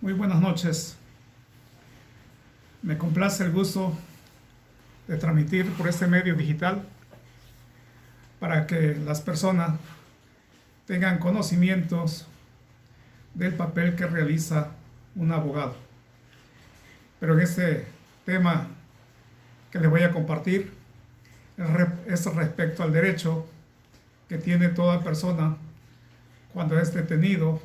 Muy buenas noches. Me complace el gusto de transmitir por este medio digital para que las personas tengan conocimientos del papel que realiza un abogado. Pero en este tema que les voy a compartir es respecto al derecho que tiene toda persona cuando es detenido,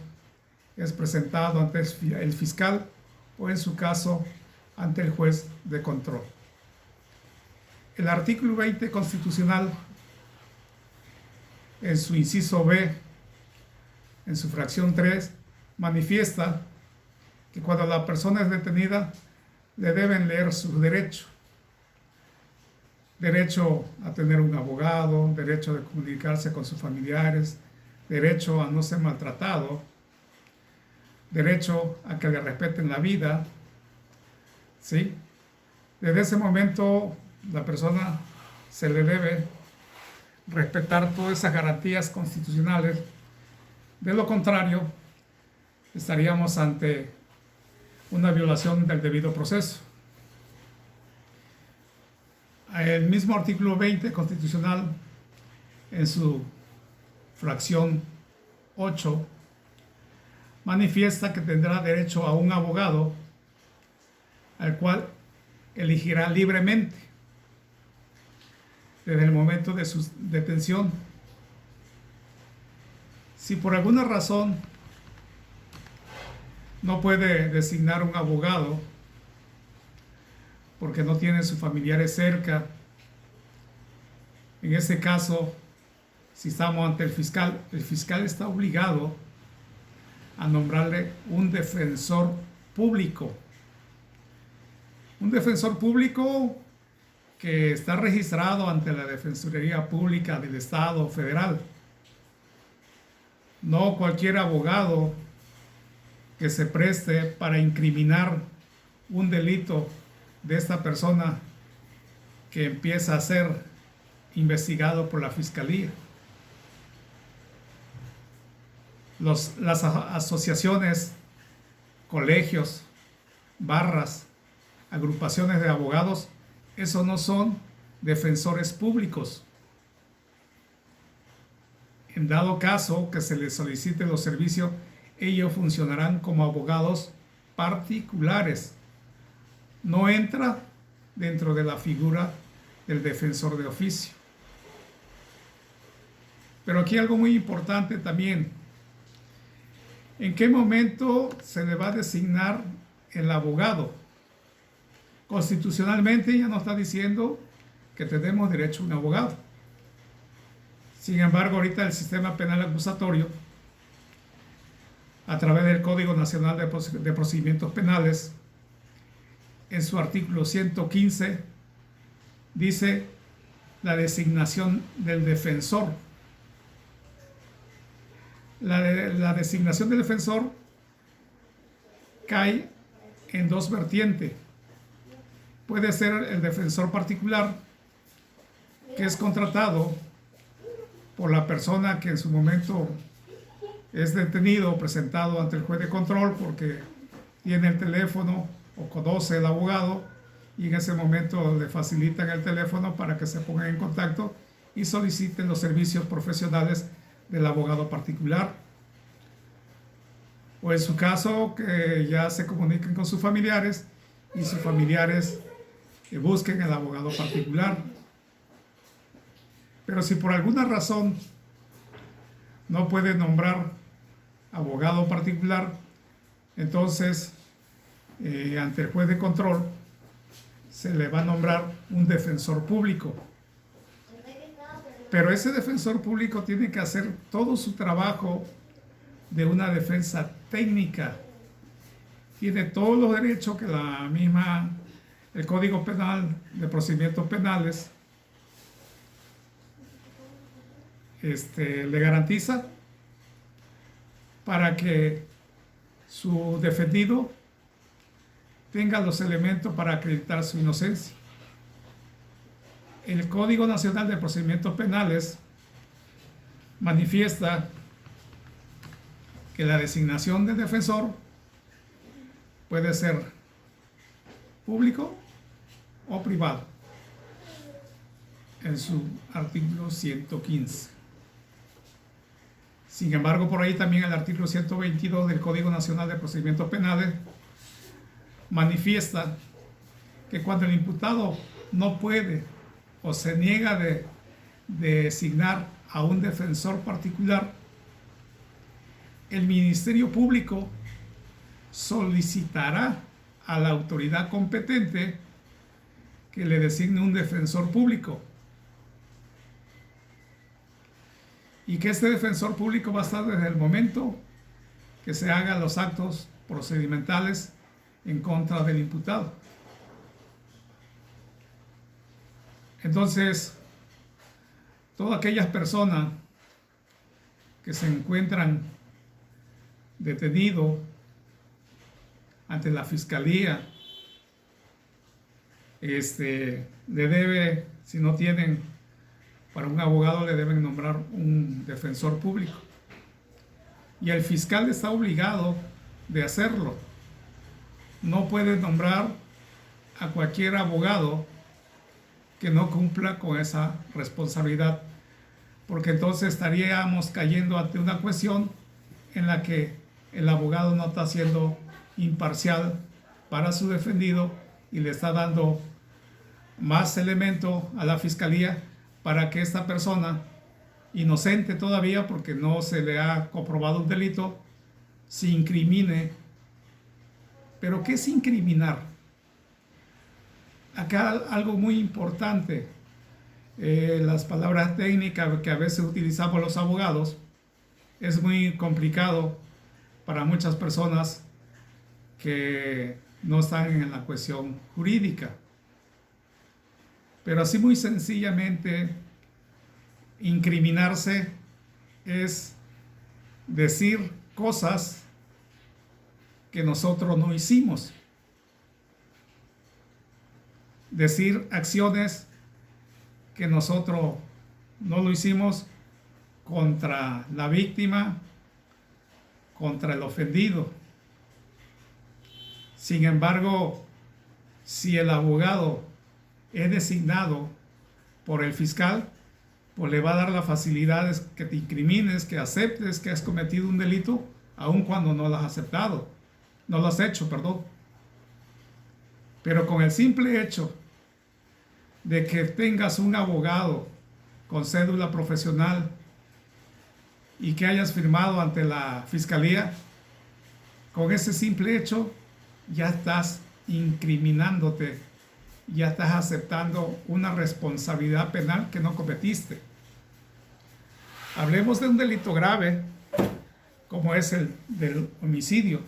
es presentado ante el fiscal o en su caso ante el juez de control. El artículo 20 constitucional, en su inciso B, en su fracción 3, manifiesta que cuando la persona es detenida le deben leer sus derechos. Derecho a tener un abogado, derecho de comunicarse con sus familiares, derecho a no ser maltratado, derecho a que le respeten la vida, ¿sí? Desde ese momento la persona se le debe respetar todas esas garantías constitucionales. De lo contrario, estaríamos ante una violación del debido proceso. El mismo artículo 20 constitucional, en su fracción 8, manifiesta que tendrá derecho a un abogado al cual elegirá libremente desde el momento de su detención. Si por alguna razón no puede designar un abogado porque no tiene sus familiares cerca, en ese caso, si estamos ante el fiscal está obligado a nombrarle un defensor público. Un defensor público que está registrado ante la Defensoría Pública del Estado Federal. No cualquier abogado que se preste para incriminar un delito de esta persona que empieza a ser investigado por la Fiscalía. Las asociaciones, colegios, barras, agrupaciones de abogados, esos no son defensores públicos. En dado caso que se les solicite los servicios, ellos funcionarán como abogados particulares. No entra dentro de la figura del defensor de oficio. Pero aquí algo muy importante también. ¿En qué momento se le va a designar el abogado? Constitucionalmente ya nos está diciendo que tenemos derecho a un abogado. Sin embargo, ahorita el sistema penal acusatorio, a través del Código Nacional de Procedimientos Penales, en su artículo 115, dice la designación del defensor. La designación del defensor cae en dos vertientes. Puede ser el defensor particular, que es contratado por la persona que en su momento es detenido o presentado ante el juez de control porque tiene el teléfono o conoce al abogado y en ese momento le facilitan el teléfono para que se pongan en contacto y soliciten los servicios profesionales del abogado particular. O en su caso, que ya se comuniquen con sus familiares y sus familiares busquen el abogado particular. Pero si por alguna razón no puede nombrar abogado particular, entonces ante el juez de control se le va a nombrar un defensor público. Pero ese defensor público tiene que hacer todo su trabajo de una defensa técnica. Tiene todos los derechos que el Código Penal de Procedimientos Penales le garantiza para que su defendido tenga los elementos para acreditar su inocencia. El Código Nacional de Procedimientos Penales manifiesta que la designación del defensor puede ser público o privado, en su artículo 115. Sin embargo, por ahí también el artículo 122 del Código Nacional de Procedimientos Penales manifiesta que cuando el imputado no puede o se niega de designar a un defensor particular, el Ministerio Público solicitará a la autoridad competente que le designe un defensor público, y que este defensor público va a estar desde el momento que se hagan los actos procedimentales en contra del imputado. Entonces, todas aquellas personas que se encuentran detenidos ante la fiscalía, le debe, si no tienen para un abogado, le deben nombrar un defensor público. Y el fiscal está obligado de hacerlo. No puede nombrar a cualquier abogado que no cumpla con esa responsabilidad, porque entonces estaríamos cayendo ante una cuestión en la que el abogado no está siendo imparcial para su defendido y le está dando más elemento a la fiscalía para que esta persona, inocente todavía porque no se le ha comprobado un delito, se incrimine. ¿Pero qué es incriminar? Acá algo muy importante, las palabras técnicas que a veces utilizamos los abogados, es muy complicado para muchas personas que no están en la cuestión jurídica. Pero así muy sencillamente, incriminarse es decir cosas que nosotros no hicimos. Decir acciones que nosotros no lo hicimos contra la víctima, contra el ofendido. Sin embargo, si el abogado es designado por el fiscal, pues le va a dar las facilidades que te incrimines, que aceptes que has cometido un delito, aun cuando no lo has aceptado, no lo has hecho, perdón. Pero con el simple hecho de que tengas un abogado con cédula profesional y que hayas firmado ante la fiscalía, con ese simple hecho ya estás incriminándote, ya estás aceptando una responsabilidad penal que no cometiste. Hablemos de un delito grave como es el del homicidio.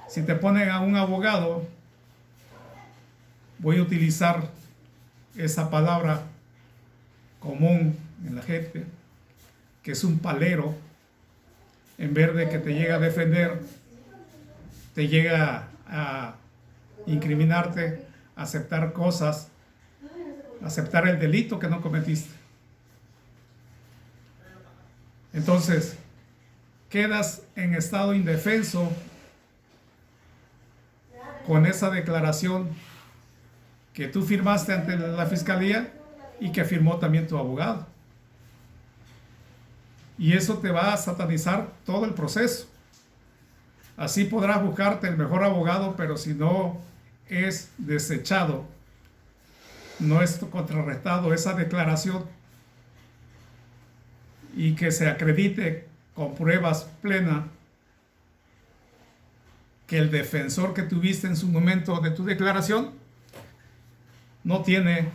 Si te ponen a un abogado, voy a utilizar esa palabra común en la gente, que es un palero, en vez de que te llega a defender, te llega a incriminarte, aceptar cosas, aceptar el delito que no cometiste. Entonces, quedas en estado indefenso con esa declaración que tú firmaste ante la fiscalía y que firmó también tu abogado. Y eso te va a satanizar todo el proceso. Así podrás buscarte el mejor abogado, pero si no es desechado, no es contrarrestado esa declaración y que se acredite con pruebas plenas que el defensor que tuviste en su momento de tu declaración no tiene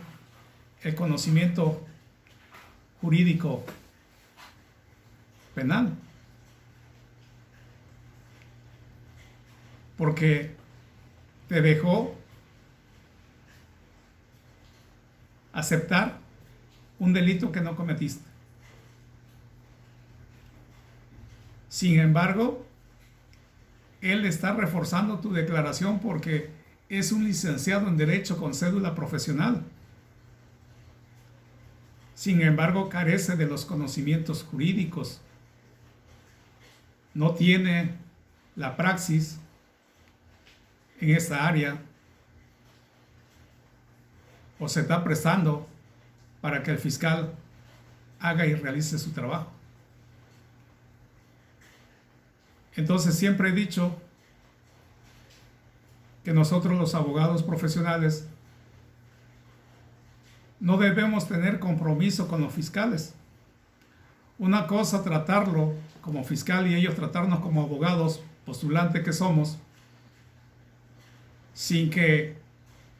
el conocimiento jurídico penal, porque te dejó aceptar un delito que no cometiste. Sin embargo, él está reforzando tu declaración porque es un licenciado en Derecho con cédula profesional. Sin embargo, carece de los conocimientos jurídicos. No tiene la praxis en esta área o se está prestando para que el fiscal haga y realice su trabajo. Entonces siempre he dicho que nosotros los abogados profesionales no debemos tener compromiso con los fiscales. Una cosa tratarlo como fiscal y ellos tratarnos como abogados postulantes que somos, sin que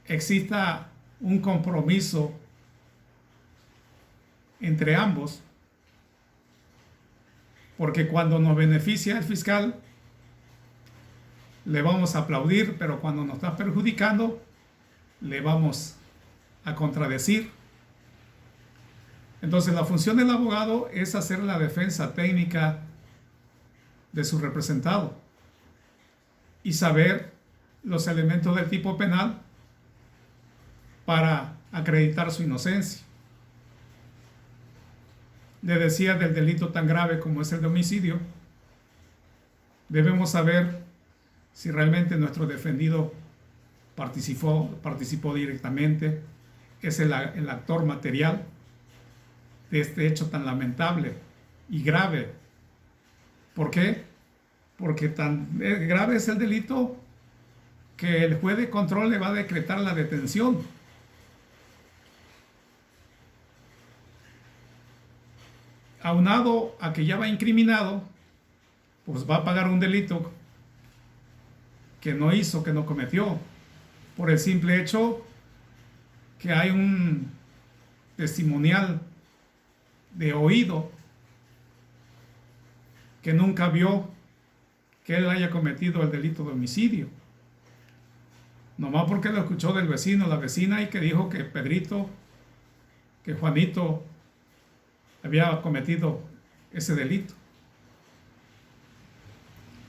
exista un compromiso entre ambos, porque cuando nos beneficia el fiscal le vamos a aplaudir, pero cuando nos está perjudicando le vamos a contradecir. Entonces la función del abogado es hacer la defensa técnica de su representado y saber los elementos del tipo penal para acreditar su inocencia. Le decía del delito tan grave como es el de homicidio, debemos saber si realmente nuestro defendido participó directamente, es el actor material de este hecho tan lamentable y grave. ¿Por qué? Porque tan grave es el delito que el juez de control le va a decretar la detención. Aunado a que ya va incriminado, pues va a pagar un delito que no hizo, que no cometió, por el simple hecho que hay un testimonial de oído que nunca vio que él haya cometido el delito de homicidio. Nomás porque lo escuchó del vecino, la vecina, y que dijo que Pedrito, que Juanito había cometido ese delito.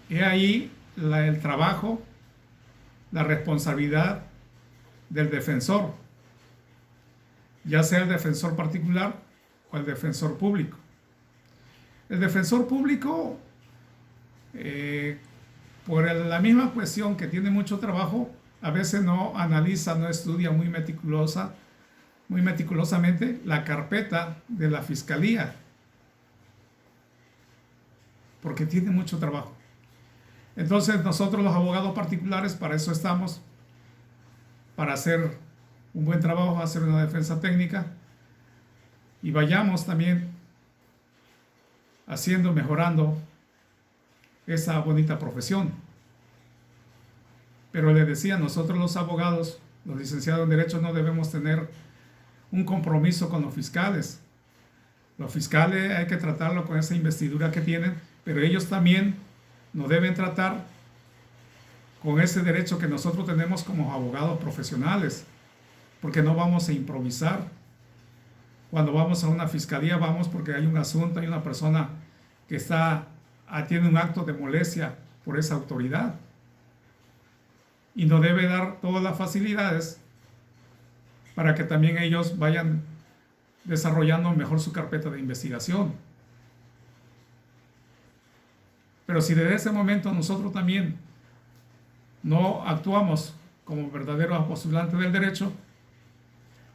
He ahí el trabajo, la responsabilidad del defensor, ya sea el defensor particular o el defensor público. El defensor público, por la misma cuestión que tiene mucho trabajo, a veces no analiza, no estudia muy meticulosamente la carpeta de la fiscalía, porque tiene mucho trabajo. Entonces nosotros los abogados particulares para eso estamos, para hacer un buen trabajo, hacer una defensa técnica y vayamos también mejorando esa bonita profesión. Pero le decía, nosotros los abogados, los licenciados en Derecho, no debemos tener un compromiso con los fiscales. Los fiscales hay que tratarlo con esa investidura que tienen, pero ellos también nos deben tratar con ese derecho que nosotros tenemos como abogados profesionales, porque no vamos a improvisar. Cuando vamos a una fiscalía vamos porque hay un asunto, hay una persona que tiene un acto de molestia por esa autoridad y nos debe dar todas las facilidades para que también ellos vayan desarrollando mejor su carpeta de investigación. Pero si desde ese momento nosotros también no actuamos como verdaderos postulantes del derecho,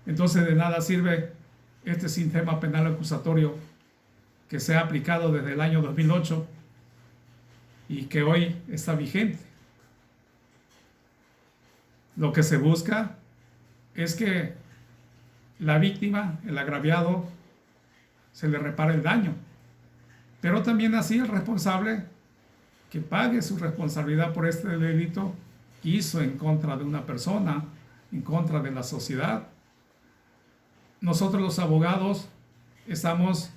entonces de nada sirve este sistema penal acusatorio que se ha aplicado desde el año 2008 y que hoy está vigente. Lo que se busca es que la víctima, el agraviado, se le repare el daño, pero también así el responsable que pague su responsabilidad por este delito que hizo en contra de una persona, en contra de la sociedad. Nosotros los abogados estamos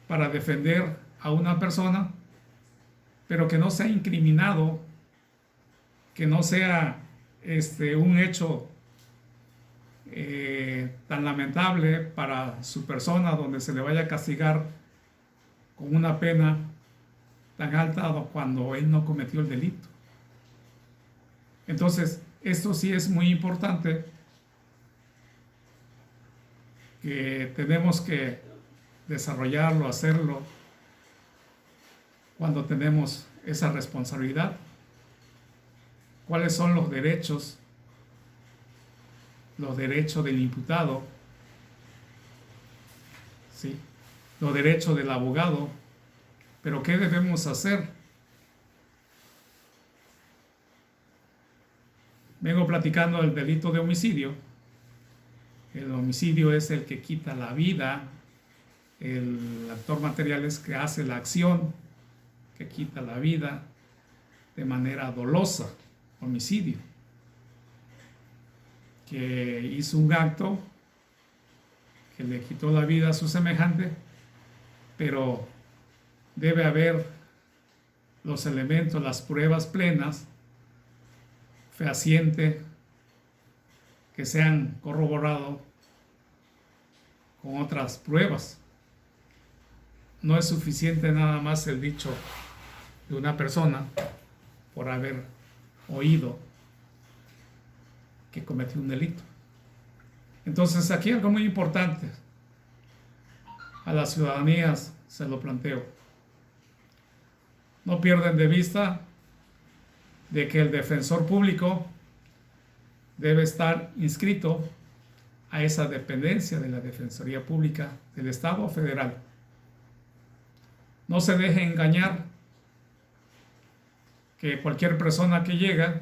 para defender a una persona, pero que no sea incriminado, que no sea un hecho tan lamentable para su persona donde se le vaya a castigar con una pena tan alta cuando él no cometió el delito. Entonces, esto sí es muy importante, que tenemos que desarrollarlo, hacerlo cuando tenemos esa responsabilidad. cuáles son los derechos del imputado, ¿sí? Los derechos del abogado, pero ¿qué debemos hacer? Vengo platicando del delito de homicidio. El homicidio es el que quita la vida, el actor material es que hace la acción que quita la vida de manera dolosa, homicidio, que hizo un acto que le quitó la vida a su semejante, pero debe haber los elementos, las pruebas plenas, fehacientes, que sean corroborados con otras pruebas. No es suficiente nada más el dicho de una persona por haber oído que cometió un delito. Entonces aquí algo muy importante, a las ciudadanías se lo planteo. No pierdan de vista de que el defensor público debe estar inscrito a esa dependencia de la Defensoría Pública del Estado Federal. No se deje engañar que cualquier persona que llega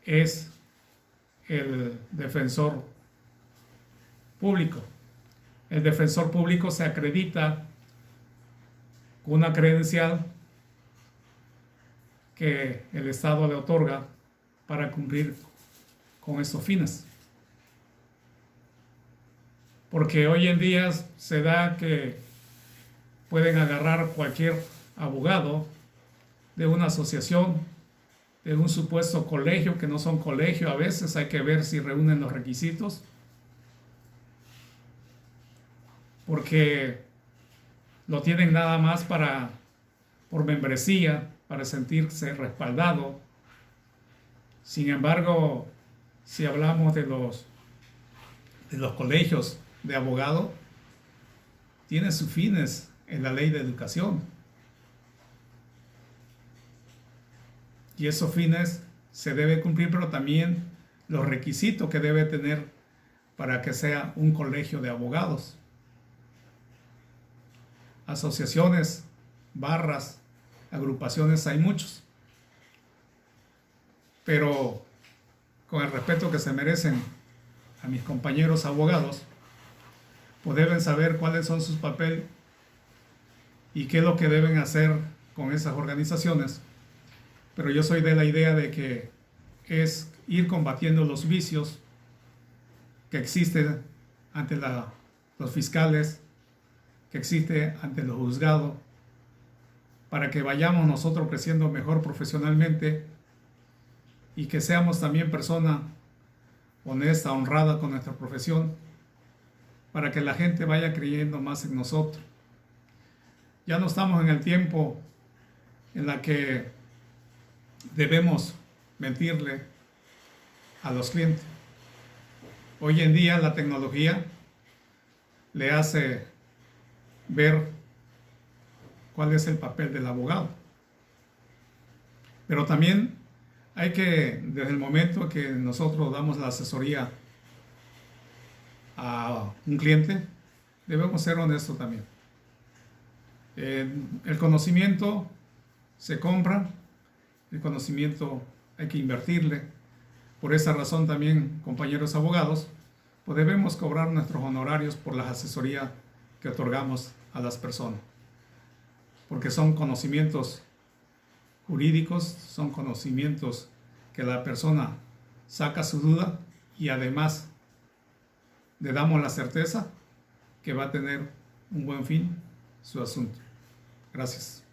es el defensor público. El defensor público se acredita con una credencial que el Estado le otorga para cumplir con esos fines. Porque hoy en día se da que pueden agarrar cualquier abogado de una asociación, de un supuesto colegio, que no son colegio, a veces hay que ver si reúnen los requisitos, porque lo tienen nada más por membresía, para sentirse respaldado. Sin embargo, si hablamos de los colegios de abogados, tienen sus fines en la ley de educación. Y esos fines se deben cumplir, pero también los requisitos que debe tener para que sea un colegio de abogados. Asociaciones, barras, agrupaciones hay muchos. Pero con el respeto que se merecen a mis compañeros abogados, pues deben saber cuáles son sus papeles y qué es lo que deben hacer con esas organizaciones. Pero yo soy de la idea de que es ir combatiendo los vicios que existen ante los fiscales, que existe ante los juzgados, para que vayamos nosotros creciendo mejor profesionalmente y que seamos también personas honesta, honrada con nuestra profesión, para que la gente vaya creyendo más en nosotros. Ya no estamos en el tiempo en la que debemos mentirle a los clientes. Hoy en día la tecnología le hace ver cuál es el papel del abogado. Pero también hay que, desde el momento que nosotros damos la asesoría a un cliente, debemos ser honestos también. El conocimiento se compra, el conocimiento hay que invertirle. Por esa razón también, compañeros abogados, pues debemos cobrar nuestros honorarios por las asesorías que otorgamos a las personas. Porque son conocimientos jurídicos, son conocimientos que la persona saca su duda y además le damos la certeza que va a tener un buen fin su asunto. Gracias.